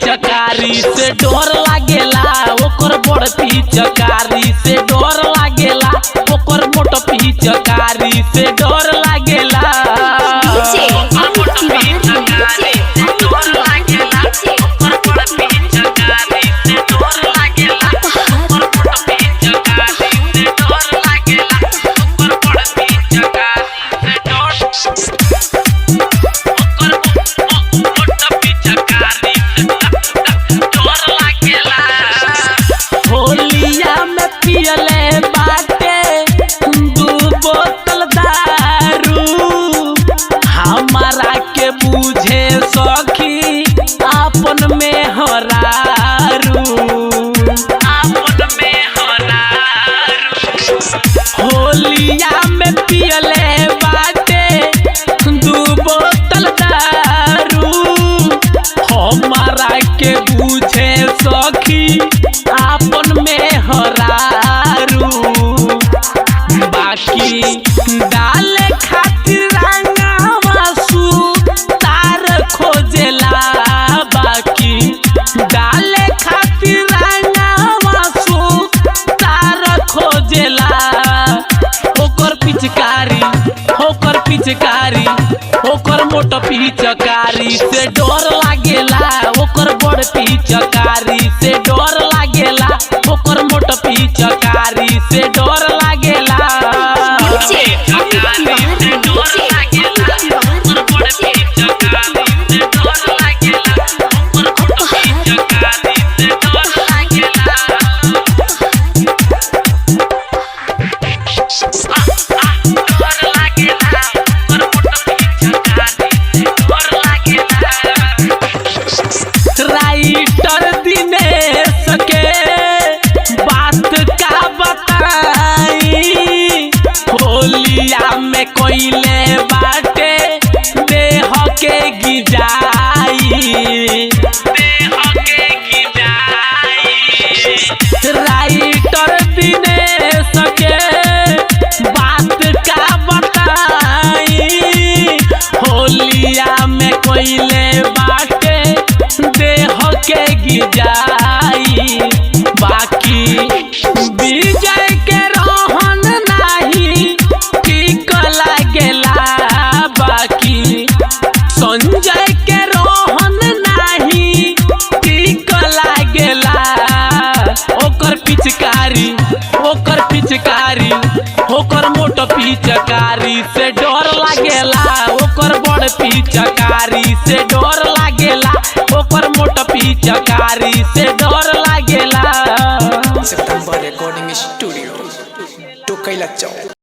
पिचकारी से डर लागेला, ओकर बड़ पिचकारी से डर लागेला, ओकर मोट पिचकारी से डर लागेला। बुझे सखी आपन में हरारू, आपन में हरारू। होलिया में पियले बाटे 2 बोतल दारू, हमारा के बुझे सखी आपन में हरारू। बाकी डाले खातिर खोजेला, बाकी डाले खातिर तार खोजेला। ओकर पिचकारी ओकर मोट पिचकारी से डर लागेला, ओकर बड़ पिचकारी से डर लागेला, ओकर मोट पिचकारी से डर लागेला। राइटर दिनेश के बात का बताई, होलिया में कोइले बाटे देह के गिजाई, देह के गिजाई। राइटर दिनेश के बात का बताई, होलिया में कोइले बाटे देह के गिजाई। बाकी विजय के रोहन नाही ठीक लागेला, बाकी संजय के रोहन नाही ठीक लागेला। ओकर मोट पिचकारी से डर लागेला, ओकर बड़ पिचकारी से डर लागेला, ओकर मोट पिचकारी से डर लागेला। सितंबर रिकॉर्डिंग स्टूडियो टोकैला चौक।